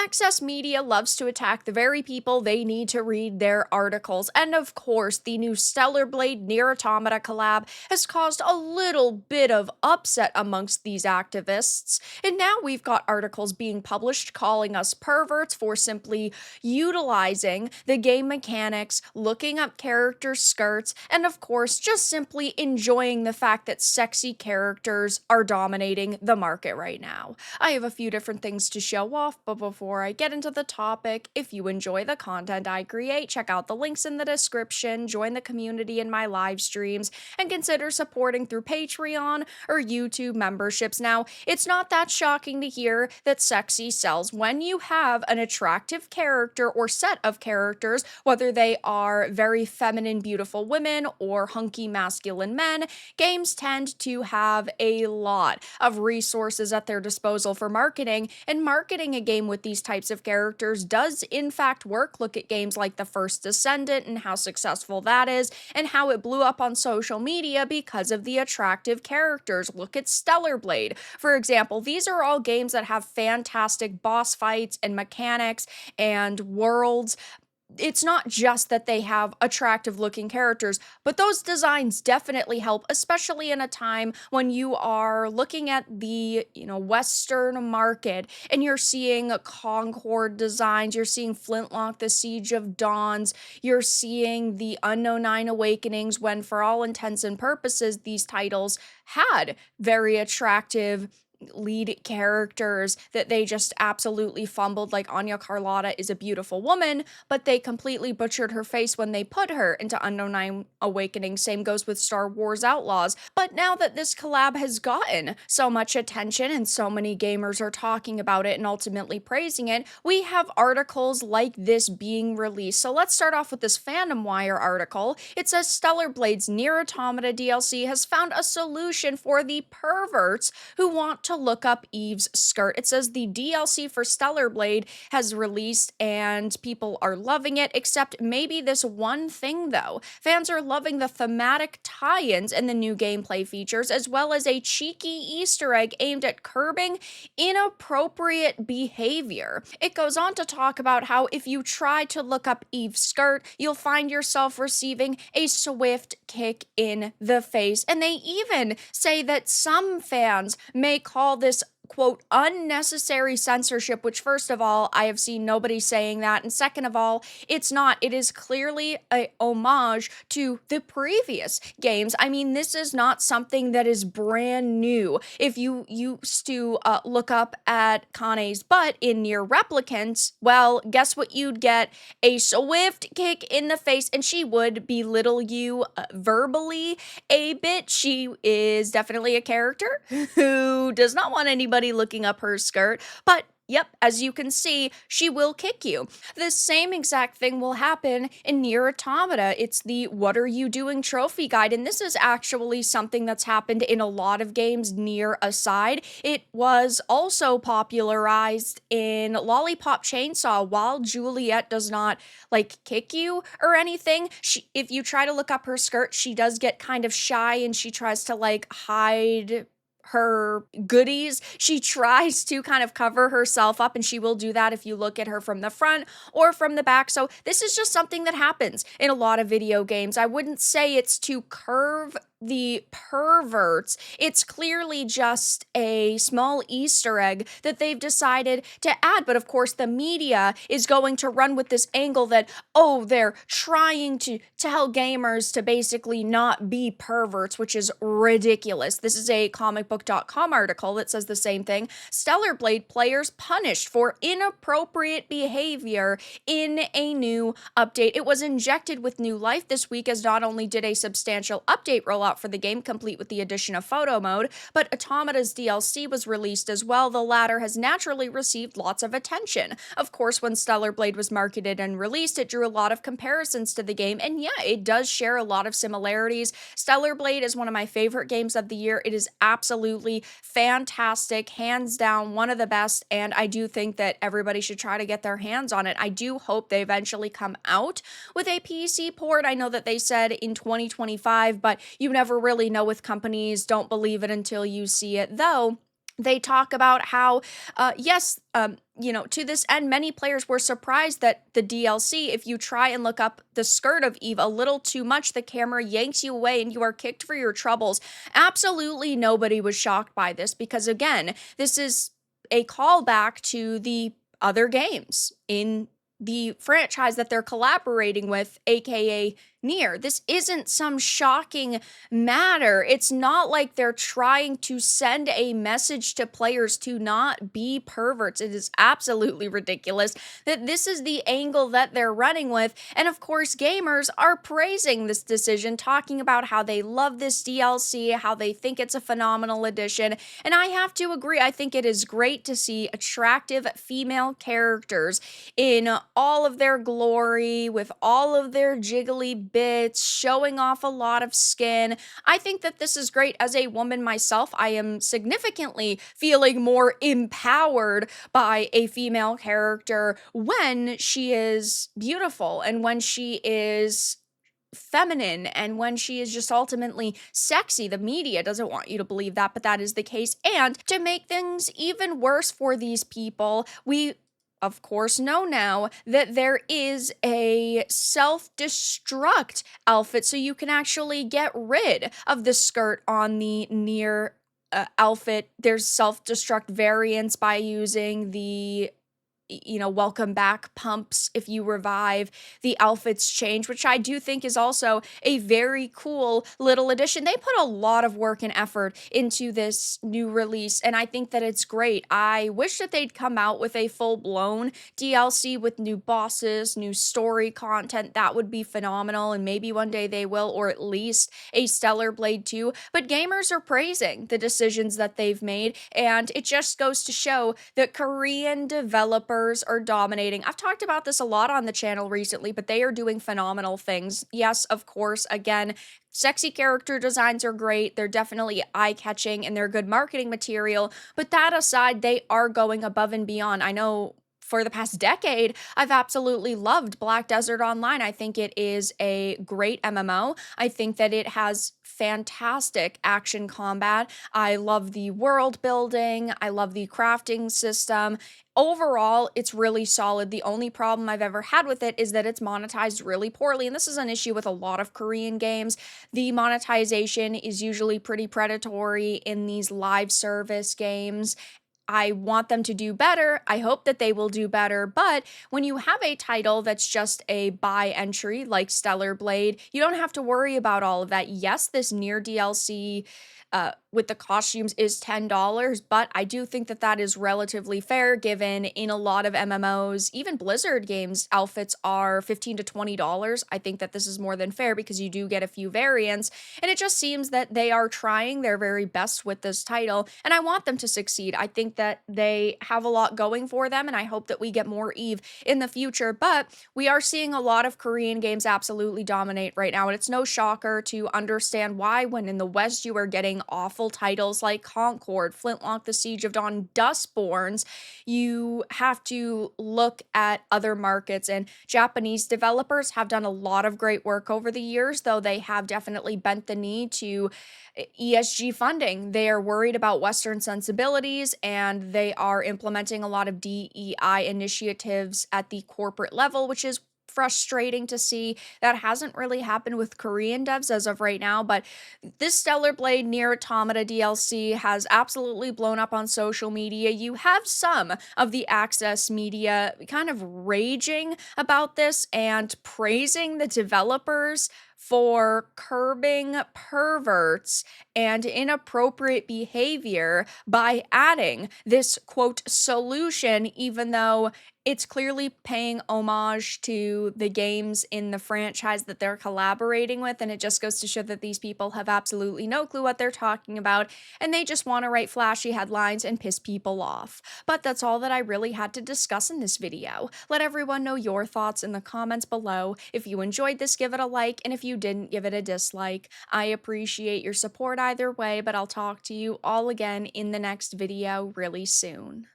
Access media loves to attack the very people they need to read their articles, and of course, the new Stellar Blade Nier Automata collab has caused a little bit of upset amongst these activists. And now we've got articles being published calling us perverts for simply utilizing the game mechanics, looking up character skirts, and of course, just simply enjoying the fact that sexy characters are dominating the market right now. I have a few different things to show off, but before I get into the topic, if you enjoy the content I create, check out the links in the description, join the community in my live streams, and consider supporting through Patreon or YouTube memberships. Now, it's not that shocking to hear that sexy sells when you have an attractive character or set of characters, whether they are very feminine, beautiful women or hunky masculine men. Games tend to have a lot of resources at their disposal for marketing, and marketing a game with these types of characters does in fact work. Look at games like The First Descendant and how successful that is, and how it blew up on social media because of the attractive characters. Look at Stellar Blade, for example. These are all games that have fantastic boss fights and mechanics and worlds. It's not just that they have attractive looking characters, but those designs definitely help, especially in a time when you are looking at the, Western market and you're seeing Concord designs, you're seeing Flintlock, the Siege of Dawns, you're seeing the Unknown Nine Awakenings, when for all intents and purposes, these titles had very attractive lead characters that they just absolutely fumbled. Like Anya Carlotta is a beautiful woman, but they completely butchered her face when they put her into Unknown Nine Awakening. Same goes with Star Wars Outlaws. But now that this collab has gotten so much attention and so many gamers are talking about it and ultimately praising it, we have articles like this being released. So let's start off with this Fandom Wire article. It says Stellar Blade's Nier Automata DLC has found a solution for the perverts who want to look up Eve's skirt. It says the DLC for Stellar Blade has released and people are loving it, except maybe this one thing though. Fans are loving the thematic tie-ins and the new gameplay features, as well as a cheeky Easter egg aimed at curbing inappropriate behavior. It goes on to talk about how if you try to look up Eve's skirt, you'll find yourself receiving a swift kick in the face. And they even say that some fans may call this, quote, unnecessary censorship, which first of all, I have seen nobody saying that, and second of all, it's not. It is clearly a homage to the previous games. I mean, this is not something that is brand new. If you used to look up at Kane's butt in Nier Replicants, well, guess what you'd get? A swift kick in the face, and she would belittle you verbally a bit. She is definitely a character who does not want anybody looking up her skirt, but yep, as you can see, she will kick you. The same exact thing will happen in Nier Automata. It's the What Are You Doing trophy guide, and this is actually something that's happened in a lot of games, Nier aside. It was also popularized in Lollipop Chainsaw. While Juliet does not, kick you or anything, if you try to look up her skirt, she does get kind of shy and she tries to, hide her goodies. She tries to kind of cover herself up, and she will do that if you look at her from the front or from the back. So this is just something that happens in a lot of video games. I wouldn't say it's to curve the perverts. It's clearly just a small Easter egg that they've decided to add. But of course, the media is going to run with this angle that, oh, they're trying to tell gamers to basically not be perverts, which is ridiculous. This is a comicbook.com article that says the same thing. Stellar Blade players punished for inappropriate behavior in a new update. It was injected with new life this week, as not only did a substantial update roll out for the game, complete with the addition of photo mode, but Automata's DLC was released as well. The latter has naturally received lots of attention. Of course, when Stellar Blade was marketed and released, it drew a lot of comparisons to the game, and yeah, it does share a lot of similarities. Stellar Blade is one of my favorite games of the year. It is absolutely fantastic, hands down one of the best, and I do think that everybody should try to get their hands on it. I do hope they eventually come out with a PC port. I know that they said in 2025, but you never really know with companies. Don't believe it until you see it, though. They talk about how, yes, to this end, many players were surprised that the DLC, if you try and look up the skirt of Eve a little too much, the camera yanks you away and you are kicked for your troubles. Absolutely nobody was shocked by this because, again, this is a callback to the other games in the franchise that they're collaborating with, aka Nier. This isn't some shocking matter. It's not like they're trying to send a message to players to not be perverts. It is absolutely ridiculous that this is the angle that they're running with. And of course, gamers are praising this decision, talking about how they love this DLC, how they think it's a phenomenal addition. And I have to agree, I think it is great to see attractive female characters in all of their glory, with all of their jiggly bits, showing off a lot of skin. I think that this is great. As a woman myself, I am significantly feeling more empowered by a female character when she is beautiful and when she is feminine and when she is just ultimately sexy. The media doesn't want you to believe that, but that is the case. And to make things even worse for these people, we of course know now that there is a self-destruct outfit, so you can actually get rid of the skirt on the Nier outfit. There's self-destruct variants by using the welcome back pumps if you revive. The outfits change, which I do think is also a very cool little addition. They put a lot of work and effort into this new release, and I think that it's great. I wish that they'd come out with a full-blown DLC with new bosses, new story content. That would be phenomenal, and maybe one day they will, or at least a Stellar Blade 2. But gamers are praising the decisions that they've made, and it just goes to show that Korean developers are dominating. I've talked about this a lot on the channel recently, but they are doing phenomenal things. Yes, of course, again, sexy character designs are great. They're definitely eye-catching and they're good marketing material. But that aside, they are going above and beyond. I know for the past decade, I've absolutely loved Black Desert Online. I think it is a great MMO. I think that it has fantastic action combat. I love the world building. I love the crafting system. Overall, it's really solid. The only problem I've ever had with it is that it's monetized really poorly. And this is an issue with a lot of Korean games. The monetization is usually pretty predatory in these live service games. I want them to do better. I hope that they will do better. But when you have a title that's just a buy entry like Stellar Blade, you don't have to worry about all of that. Yes, this Nier DLC with the costumes is $10, but I do think that that is relatively fair given in a lot of MMOs, even Blizzard games, outfits are $15 to $20. I think that this is more than fair because you do get a few variants, and it just seems that they are trying their very best with this title, and I want them to succeed. I think that they have a lot going for them, and I hope that we get more Eve in the future, but we are seeing a lot of Korean games absolutely dominate right now, and it's no shocker to understand why when in the West you are getting awful titles like Concord, Flintlock, The Siege of Dawn, Dustborns, you have to look at other markets, and Japanese developers have done a lot of great work over the years, though they have definitely bent the knee to ESG funding. They are worried about Western sensibilities, and they are implementing a lot of DEI initiatives at the corporate level, which is frustrating to see. That hasn't really happened with Korean devs as of right now, but this Stellar Blade Nier Automata DLC has absolutely blown up on social media. You have some of the Access media kind of raging about this and praising the developers for curbing perverts and inappropriate behavior by adding this quote solution, even though it's clearly paying homage to the games in the franchise that they're collaborating with, and it just goes to show that these people have absolutely no clue what they're talking about, and they just want to write flashy headlines and piss people off. But that's all that I really had to discuss in this video. Let everyone know your thoughts in the comments below. If you enjoyed this, give it a like, and if you didn't, give it a dislike. I appreciate your support either way, but I'll talk to you all again in the next video really soon.